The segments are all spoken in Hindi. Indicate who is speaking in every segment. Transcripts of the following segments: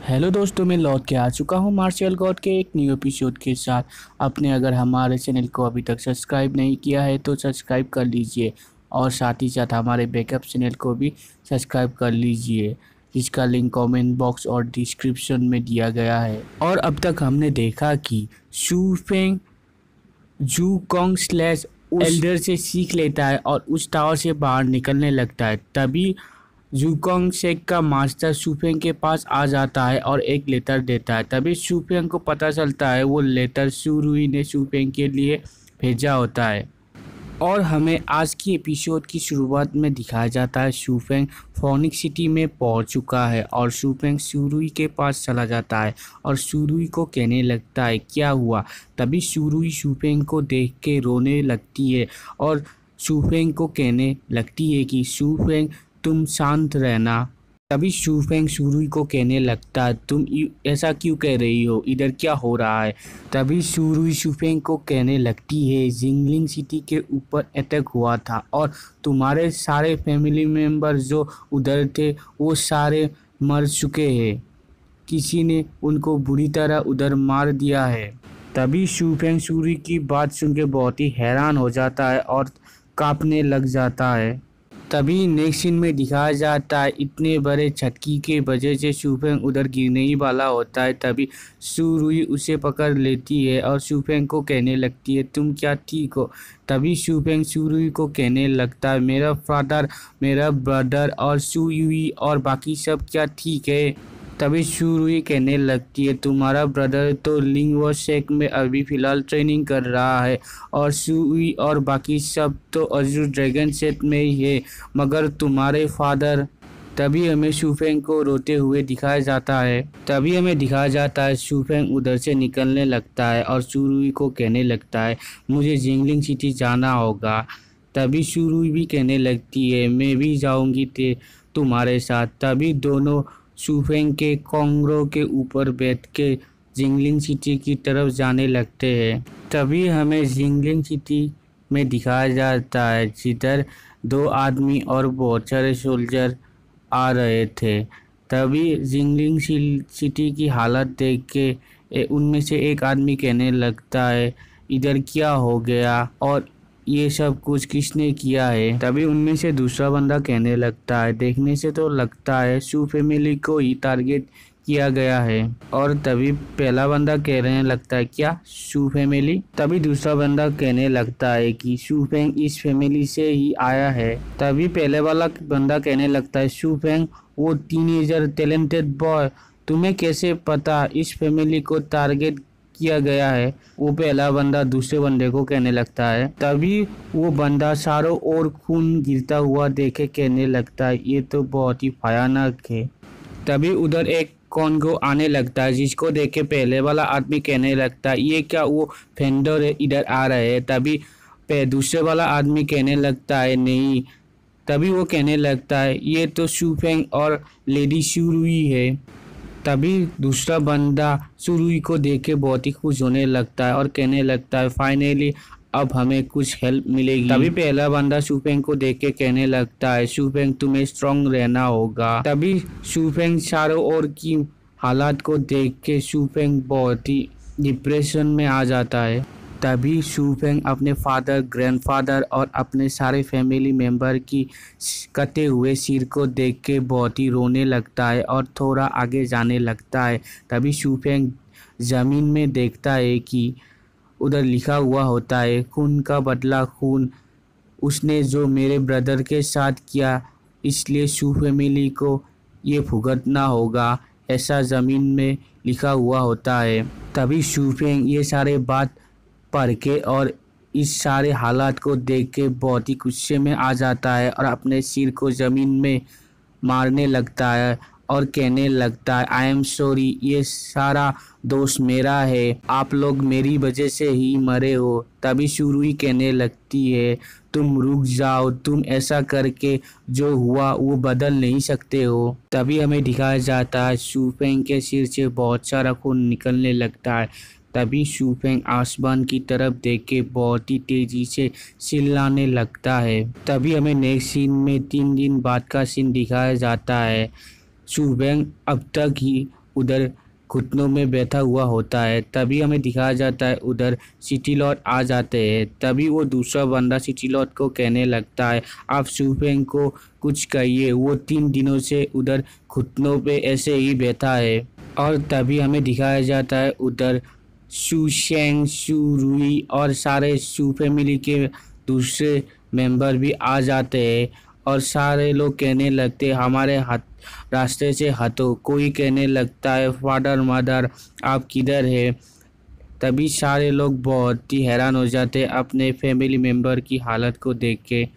Speaker 1: हेलो दोस्तों, मैं लौट के आ चुका हूँ मार्शल गॉड के एक न्यू एपिसोड के साथ। आपने अगर हमारे चैनल को अभी तक सब्सक्राइब नहीं किया है तो सब्सक्राइब कर लीजिए और साथ ही साथ हमारे बैकअप चैनल को भी सब्सक्राइब कर लीजिए, जिसका लिंक कमेंट बॉक्स और डिस्क्रिप्शन में दिया गया है। और अब तक हमने देखा कि शू फेंग जू कॉन्ग स्लैश एल्डर से सीख लेता है और उस टावर से बाहर निकलने लगता है। तभी जूकोंग शेक का मास्टर शूफेंग के पास आ जाता है और एक लेटर देता है। तभी शूफेंग को पता चलता है वो लेटर शुरुई ने शूफेंग के लिए भेजा होता है। और हमें आज की एपिसोड की शुरुआत में दिखाया जाता है शूफेंग फोनिक्स सिटी में पहुंच चुका है और शूफेंग शुरुई के पास चला जाता है और शुरुई को कहने लगता है क्या हुआ। तभी शुरुई शूफेंग को देख के रोने लगती है और शूफेंग को कहने लगती है कि शूफेंग तुम शांत रहना। तभी शूफेंग शुरुई को कहने लगता है तुम ऐसा क्यों कह रही हो, इधर क्या हो रहा है। तभी शुरुई शूफेंग को कहने लगती है जिंगलिंग सिटी के ऊपर अटैक हुआ था और तुम्हारे सारे फैमिली मेम्बर जो उधर थे वो सारे मर चुके हैं, किसी ने उनको बुरी तरह उधर मार दिया है। तभी शूफेंग शुरुई की बात सुन के बहुत ही हैरान हो जाता है और कांपने लग जाता है। तभी नेक्स्ट सीन में दिखाया जाता है इतने बड़े झटके के वजह से शूफेंग उधर गिरने ही वाला होता है। तभी शुरुई उसे पकड़ लेती है और शूफेंग को कहने लगती है तुम क्या ठीक हो। तभी शूफेंग शुरुई को कहने लगता है मेरा फादर, मेरा ब्रदर और शुयुई और बाकी सब क्या ठीक है। तभी शुरुई कहने लगती है तुम्हारा ब्रदर तो लिंगुआ शेक में अभी फ़िलहाल ट्रेनिंग कर रहा है और शुयुई और बाकी सब तो अजूर ड्रैगन सेट में ही है, मगर तुम्हारे फादर। तभी हमें शूफेंग को रोते हुए दिखाया जाता है। तभी हमें दिखाया जाता है शूफेंग उधर से निकलने लगता है और शुरुई को कहने लगता है मुझे जिंगलिंग सिटी जाना होगा। तभी शुरुई भी कहने लगती है मैं भी जाऊंगी तुम्हारे साथ। तभी दोनों शूफेंग के कोंगरो के ऊपर बैठ के जिंगलिंग सिटी की तरफ जाने लगते हैं। तभी हमें जिंगलिंग सिटी में दिखाया जाता है जिधर दो आदमी और बहुत सारे सोल्जर आ रहे थे। तभी जिंगलिंग सिटी की हालत देख के उनमें से एक आदमी कहने लगता है इधर क्या हो गया और ये सब कुछ किसने किया है। तभी उनमें से दूसरा बंदा कहने लगता है देखने से तो लगता है शू फैमिली को ही टारगेट किया गया है। और तभी पहला बंदा कहने लगता है क्या शू फैमिली। तभी दूसरा बंदा कहने लगता है कि शूफेंग इस फैमिली से ही आया है। तभी पहले वाला बंदा कहने लगता है शूफेंग वो टीनेजर टैलेंटेड बॉय, तुम्हें कैसे पता इस फैमिली को टारगेट किया गया है। वो पहला बंदा दूसरे बंदे को कहने लगता है। तभी वो बंदा चारों ओर खून गिरता हुआ देखे कहने लगता है ये तो बहुत ही भयानक है। तभी उधर एक कॉन्गो आने लगता है जिसको देख के पहले वाला आदमी कहने लगता है ये क्या वो फेंडर है इधर आ रहे हैं। तभी दूसरे वाला आदमी कहने लगता है नहीं। तभी वो कहने लगता है ये तो शूफेंग और लेडी शुरुई है। तभी दूसरा बंदा शुरुई को देख के बहुत ही खुश होने लगता है और कहने लगता है फाइनली अब हमें कुछ हेल्प मिलेगी। तभी पहला बंदा शूफेंग को देख के कहने लगता है शूफेंग तुम्हें स्ट्रांग रहना होगा। तभी शूफेंग चारों ओर की हालात को देख के शूफेंग बहुत ही डिप्रेशन में आ जाता है। तभी शूफेंग अपने फादर, ग्रैंडफादर और अपने सारे फैमिली मेंबर की कटे हुए सिर को देख के बहुत ही रोने लगता है और थोड़ा आगे जाने लगता है। तभी शूफेंग ज़मीन में देखता है कि उधर लिखा हुआ होता है खून का बदला खून, उसने जो मेरे ब्रदर के साथ किया इसलिए शू फैमिली को ये भुगतना होगा, ऐसा ज़मीन में लिखा हुआ होता है। तभी शूफेंग ये सारे बात पढ़ के और इस सारे हालात को देख के बहुत ही गुस्से में आ जाता है और अपने सिर को ज़मीन में मारने लगता है और कहने लगता है आई एम सॉरी, ये सारा दोष मेरा है, आप लोग मेरी वजह से ही मरे हो। तभी शुरुई कहने लगती है तुम रुक जाओ, तुम ऐसा करके जो हुआ वो बदल नहीं सकते हो। तभी हमें दिखाया जाता है शूफेंग के सिर से बहुत सारा खून निकलने लगता है। तभी शूफेंग आसमान की तरफ देख के बहुत ही तेजी से चिल्लाने लगता है। तभी हमें नेक्स्ट सीन में 3 दिन बाद का सीन दिखाया जाता है। शूफेंग अब तक ही उधर घुटनों में बैठा हुआ होता है। तभी हमें दिखाया जाता है उधर सिटी लॉर्ड आ जाते हैं। तभी वो दूसरा बंदा सिटी लॉर्ड को कहने लगता है, आप शूफेंग को कुछ कहिए, वो 3 दिनों से उधर घुटनों पे ऐसे ही बैठा है। और तभी हमें दिखाया जाता है उधर शू शेंग, शू रुई और सारे शू फैमिली के दूसरे मेंबर भी आ जाते हैं। और सारे लोग कहने लगते हैं, हमारे हाथ रास्ते से हटो। कोई कहने लगता है, फादर मदर आप किधर है। तभी सारे लोग बहुत ही हैरान हो जाते हैं अपने फैमिली मेंबर की हालत को देख के।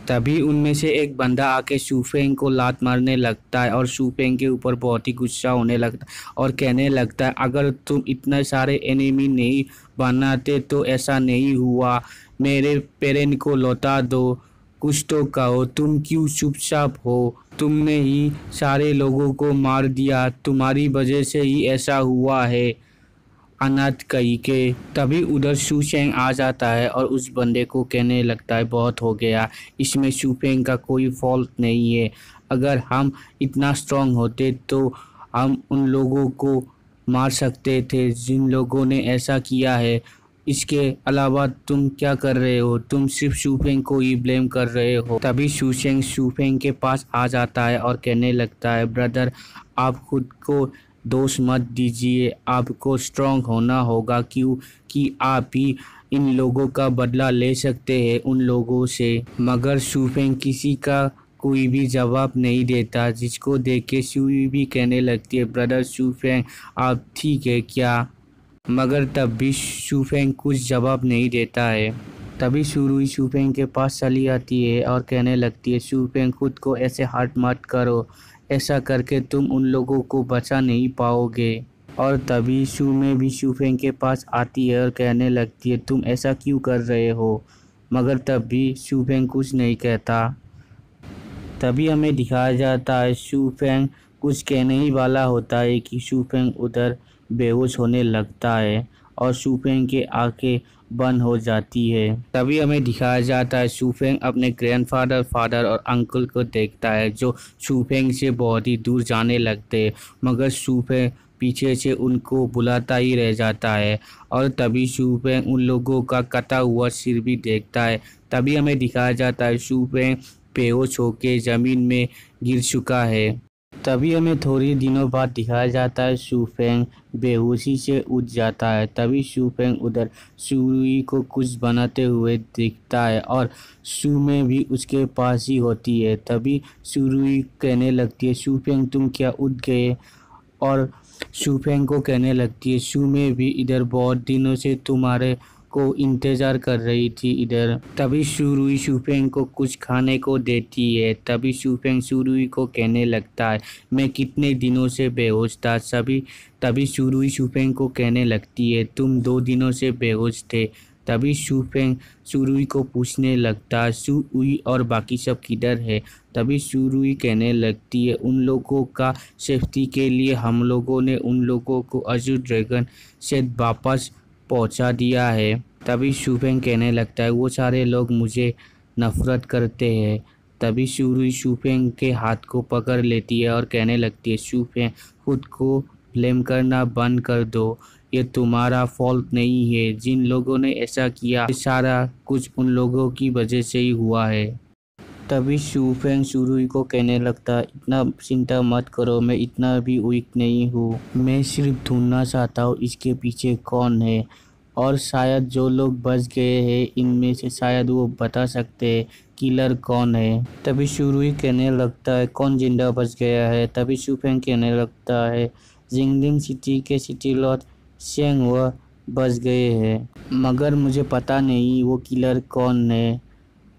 Speaker 1: तभी उनमें से एक बंदा आके शूफेंग को लात मारने लगता है और शूफेंग के ऊपर बहुत ही गुस्सा होने लगता है और कहने लगता है, अगर तुम इतने सारे एनिमी नहीं बनाते तो ऐसा नहीं हुआ। मेरे पेरेंट को लौटा दो, कुछ तो कहो, तुम क्यों चुपचाप हो। तुमने ही सारे लोगों को मार दिया, तुम्हारी वजह से ही ऐसा हुआ है, अनाथ कही के। तभी उधर शूशेंग आ जाता है और उस बंदे को कहने लगता है, बहुत हो गया, इसमें शूफेंग का कोई फॉल्ट नहीं है। अगर हम इतना स्ट्रांग होते तो हम उन लोगों को मार सकते थे जिन लोगों ने ऐसा किया है। इसके अलावा तुम क्या कर रहे हो, तुम सिर्फ शूफेंग को ही ब्लेम कर रहे हो। तभी शूशेंग शूफेंग के पास आ जाता है और कहने लगता है, ब्रदर आप खुद को दोष मत दीजिए, आपको स्ट्रांग होना होगा, क्योंकि आप ही इन लोगों का बदला ले सकते हैं उन लोगों से। मगर शूफेंग किसी का कोई भी जवाब नहीं देता, जिसको देख के शुई भी कहने लगती है, ब्रदर शूफेंग आप ठीक है क्या। मगर तब भी शूफेंग कुछ जवाब नहीं देता है। तभी शुरुई शूफेंग के पास चली आती है और कहने लगती है, शूफेंग खुद को ऐसे हर्ट मत करो, ऐसा करके तुम उन लोगों को बचा नहीं पाओगे। और तभी शू में भी शूफेंग के पास आती है और कहने लगती है, तुम ऐसा क्यों कर रहे हो। मगर तब भी शूफेंग कुछ नहीं कहता। तभी हमें दिखाया जाता है शूफेंग कुछ कहने ही वाला होता है कि शूफेंग उधर बेहोश होने लगता है और शूफेंग के आंखें बंद हो जाती है। तभी हमें दिखाया जाता है शूफेंग अपने ग्रैंडफादर, फादर और अंकल को देखता है जो शूफेंग से बहुत ही दूर जाने लगते हैं। मगर शूफेंग पीछे से उनको बुलाता ही रह जाता है। और तभी शूफेंग उन लोगों का कटा हुआ सिर भी देखता है। तभी हमें दिखाया जाता है शूफेंग बेहोश होकर ज़मीन में गिर चुका है। तभी हमें थोड़ी दिनों बाद दिखाया जाता है शूफेंग बेहोशी से उठ जाता है। तभी शूफेंग उधर शुई को कुछ बनाते हुए दिखता है और शू में भी उसके पास ही होती है। तभी शुई कहने लगती है, शूफेंग तुम क्या उठ गए। और शूफेंग को कहने लगती है, शू में भी इधर बहुत दिनों से तुम्हारे को इंतज़ार कर रही थी इधर। तभी शुरुई शूफेंग को कुछ खाने को देती है। तभी शूफेंग शुरुई को कहने लगता है, मैं कितने दिनों से बेहोश था। तभी शुरुई शूफेंग को कहने लगती है, तुम 2 दिनों से बेहोश थे। तभी शूफेंग शुरुई को पूछने लगता है, शुरुई और बाकी सब किधर है। तभी शुरुई कहने लगती है, उन लोगों का सेफ्टी के लिए हम लोगों ने उन लोगों को अजूर ड्रैगन से वापस पहुंचा दिया है। तभी शूफेंग कहने लगता है, वो सारे लोग मुझे नफरत करते हैं। तभी शुरुई शूफेंग के हाथ को पकड़ लेती है और कहने लगती है, शूफेंग खुद को ब्लेम करना बंद कर दो, ये तुम्हारा फॉल्ट नहीं है। जिन लोगों ने ऐसा किया सारा कुछ उन लोगों की वजह से ही हुआ है। तभी शूफेंग शुरुई को कहने लगता है, इतना चिंता मत करो, मैं इतना भी वीक नहीं हूँ। मैं सिर्फ ढूंढना चाहता हूँ इसके पीछे कौन है, और शायद जो लोग बच गए हैं इनमें से शायद वो बता सकते हैं किलर कौन है। तभी शुरुई कहने लगता है, कौन जिंदा बच गया है। तभी शूफेंग कहने लगता है, जिंगलिंग सिटी के सिटी लॉर्ड शेंग वो बच गए हैं, मगर मुझे पता नहीं वो किलर कौन है,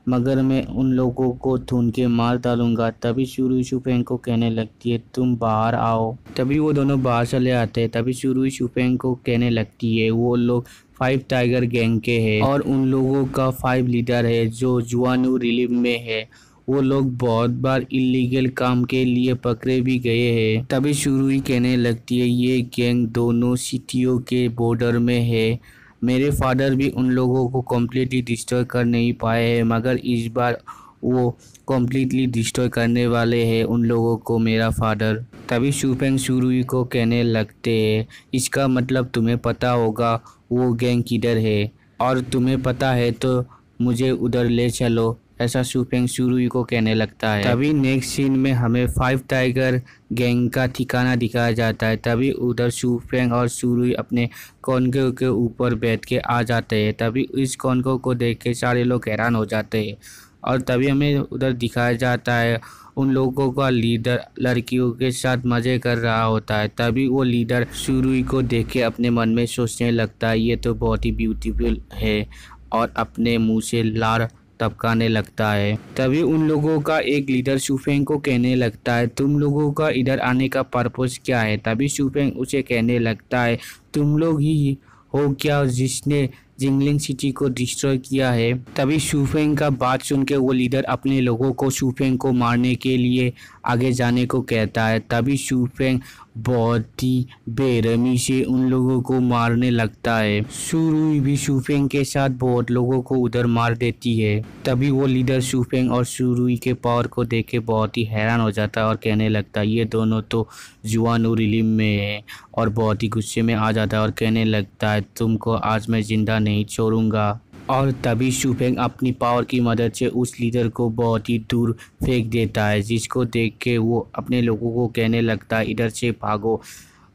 Speaker 1: मगर मैं उन लोगों को ढूंढ के मार डालूंगा। तभी शुरुई शूफेंग को कहने लगती है, तुम बाहर आओ। तभी वो दोनों बाहर चले आते हैं। तभी शुरुई शूफेंग को कहने लगती है, वो लोग 5 टाइगर गैंग के हैं और उन लोगों का 5 लीडर है जो जुआनू रिलीफ में है। वो लोग बहुत बार इलीगल काम के लिए पकड़े भी गए हैं। तभी शुरुई कहने लगती है, ये गैंग दोनों सिटियों के बॉर्डर में है। मेरे फादर भी उन लोगों को कम्प्लीटली डिस्ट्रॉय कर नहीं पाए हैं, मगर इस बार वो कम्प्लीटली डिस्ट्रॉय करने वाले हैं उन लोगों को मेरा फादर। तभी शूफेंग शुरुई को कहने लगते हैं, इसका मतलब तुम्हें पता होगा वो गैंग किधर है, और तुम्हें पता है तो मुझे उधर ले चलो, ऐसा शूफेंग शुरुई को कहने लगता है। तभी नेक्स्ट सीन में हमें 5 टाइगर गैंग का ठिकाना दिखाया जाता है। तभी उधर शूफेंग और शुरुई अपने कॉन्गो के ऊपर बैठ के आ जाते हैं। तभी इस कॉन्गो को देख के सारे लोग हैरान हो जाते हैं, और तभी हमें उधर दिखाया जाता है उन लोगों का लीडर लड़कियों के साथ मज़े कर रहा होता है। तभी वो लीडर शुरुई को देख के अपने मन में सोचने लगता है, ये तो बहुत ही ब्यूटीफुल है, और अपने मुंह से लार टपकाने लगता है। तभी उन लोगों का एक लीडर शूफेंग को कहने लगता है, तुम लोगों का इधर आने का पर्पस क्या है। तभी शूफेंग उसे कहने लगता है, तुम लोग ही हो क्या जिसने जिंगलिंग सिटी को डिस्ट्रॉय किया है। तभी शूफेंग का बात सुन के वो लीडर अपने लोगों को शूफेंग को मारने के लिए आगे जाने को कहता है। तभी शूफेंग बहुत ही बेरहमी से उन लोगों को मारने लगता है। शुरुई भी शूफेंग के साथ बहुत लोगों को उधर मार देती है। तभी वो लीडर शूफेंग और शुरुई के पावर को देख के बहुत ही हैरान हो जाता है और कहने लगता है, ये दोनों तो जुआनू रिलीम में है, और बहुत ही गुस्से में आ जाता है और कहने लगता है, तुमको आज मैं जिंदा नहीं छोड़ूंगा। और तभी शूफेंग अपनी पावर की मदद से उस लीडर को बहुत ही दूर फेंक देता है, जिसको देख के वो अपने लोगों को कहने लगता है, इधर से भागो।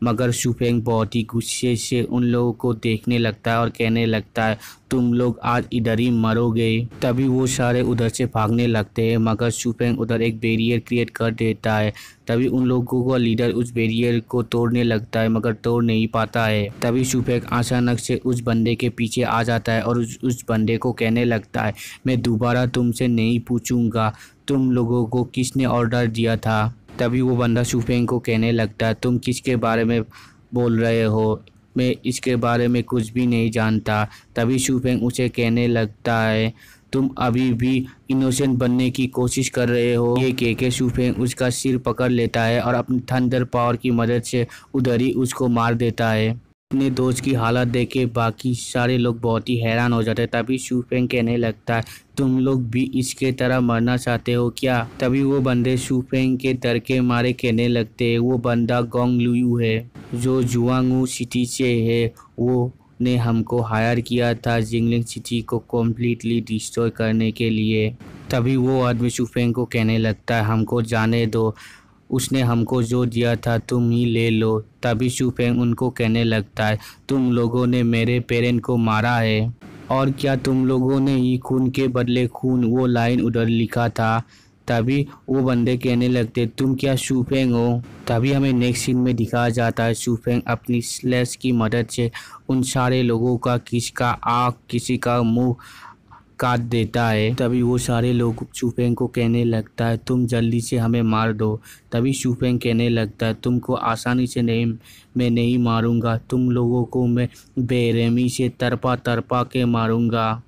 Speaker 1: मगर शूफेंग बहुत ही गुस्से से उन लोगों को देखने लगता है और कहने लगता है, तुम लोग आज इधर ही मरोगे। तभी वो सारे उधर से भागने लगते हैं, मगर शूफेंग उधर एक बैरियर क्रिएट कर देता है। तभी उन लोगों का लीडर उस बैरियर को तोड़ने लगता है, मगर तोड़ नहीं पाता है। तभी शूफेंग अचानक से उस बंदे के पीछे आ जाता है और उस बंदे को कहने लगता है, मैं दोबारा तुमसे नहीं पूछूंगा तुम लोगों को किसने ऑर्डर दिया था। तभी वो बंदा शूफेंग को कहने लगता है, तुम किसके बारे में बोल रहे हो, मैं इसके बारे में कुछ भी नहीं जानता। तभी शूफेंग उसे कहने लगता है, तुम अभी भी इनोसेंट बनने की कोशिश कर रहे हो। ये कह के शूफेंग उसका सिर पकड़ लेता है और अपनी थंडर पावर की मदद से उधर ही उसको मार देता है। अपने दोस्त की हालत देख के बाकी सारे लोग बहुत ही हैरान हो जाते हैं। तभी शूफेंग कहने लगता है, तुम लोग भी इसके तरह मरना चाहते हो क्या। तभी वो बंदे शूफेंग के डर के मारे कहने लगते हैं, वो बंदा गोंग लुयू है जो जुआंगू सिटी से है, वो ने हमको हायर किया था जिंगलिंग सिटी को कम्प्लीटली डिस्ट्रॉय करने के लिए। तभी वो आदमी शूफेंग को कहने लगता है, हमको जाने दो, उसने हमको जो दिया था तुम ही ले लो। तभी शूफेंग उनको कहने लगता है, तुम लोगों ने मेरे पेरेंट को मारा है, और क्या तुम लोगों ने ही खून के बदले खून वो लाइन उधर लिखा था। तभी वो बंदे कहने लगते, तुम क्या शूफेंग हो। तभी हमें नेक्स्ट सीन में दिखाया जाता है शूफेंग अपनी स्लेश की मदद से उन सारे लोगों का किसी का आँख किसी का मुंह काट देता है। तभी वो सारे लोग शूफेंग को कहने लगता है, तुम जल्दी से हमें मार दो। तभी शूफेंग कहने लगता है, तुमको आसानी से नहीं, मैं नहीं मारूंगा, तुम लोगों को मैं बेरहमी से तरपा तरपा के मारूंगा।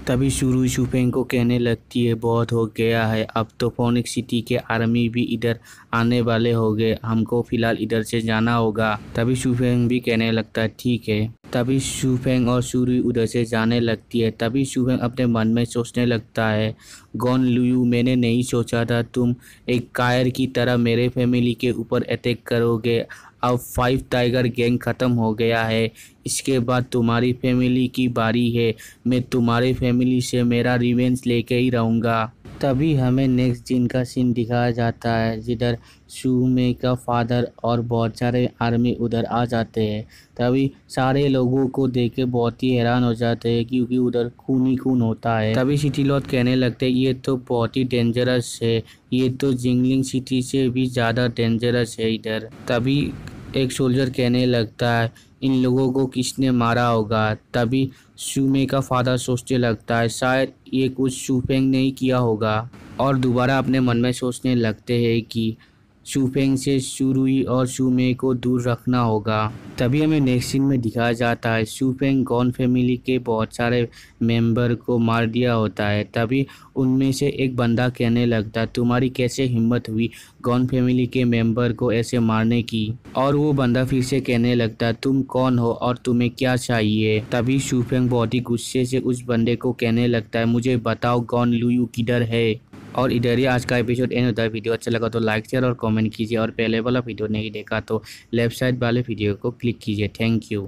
Speaker 1: तभी शुरू शूफेंग को कहने लगती है, बहुत हो गया है, अब तो फोनिक्स सिटी के आर्मी भी इधर आने वाले हो गए, हमको फिलहाल इधर से जाना होगा। तभी शूफेंग भी कहने लगता है, ठीक है। तभी शूफेंग और शुरू उधर से जाने लगती है। तभी शूफेंग अपने मन में सोचने लगता है, गोंग लुयू, मैंने नहीं सोचा था तुम एक कायर की तरह मेरे फैमिली के ऊपर अटैक करोगे। अब 5 टाइगर गैंग ख़त्म हो गया है, इसके बाद तुम्हारी फैमिली की बारी है, मैं तुम्हारी फैमिली से मेरा रिवेंज लेके ही रहूँगा। तभी हमें नेक्स्ट दिन का सीन दिखाया जाता है, जिधर शूमे का फादर और बहुत सारे आर्मी उधर आ जाते हैं। तभी सारे लोगों को देख के बहुत ही हैरान हो जाते हैं, क्योंकि उधर खून ही खून होता है। तभी सिटी लॉर्ड कहने लगते हैं, ये तो बहुत ही डेंजरस है, ये तो जिंगलिंग सिटी से भी ज़्यादा डेंजरस है इधर। तभी एक सोल्जर कहने लगता है, इन लोगों को किसने मारा होगा। तभी शूमे का फादर सोचने लगता है, शायद ये कुछ शूफेंग ने ही किया होगा, और दोबारा अपने मन में सोचने लगते हैं कि शूफेंग से शुरुई और शूमे को दूर रखना होगा। तभी हमें नेक्स्ट सीन में दिखाया जाता है, शूफेंग गॉन फैमिली के बहुत सारे मेंबर को मार दिया होता है। तभी उनमें से एक बंदा कहने लगता है, तुम्हारी कैसे हिम्मत हुई गॉन फैमिली के मेंबर को ऐसे मारने की। और वो बंदा फिर से कहने लगता है, तुम कौन हो और तुम्हें क्या चाहिए। तभी शूफेंग बहुत ही गुस्से से उस बंदे को कहने लगता है, मुझे बताओ गॉन लुयू किधर है। और इधर ही आज का एपिसोड एंड होता है। वीडियो अच्छा लगा तो लाइक शेयर और कमेंट कीजिए और पहले वाला वीडियो नहीं देखा तो लेफ्ट साइड वाले वीडियो को क्लिक कीजिए। Thank you.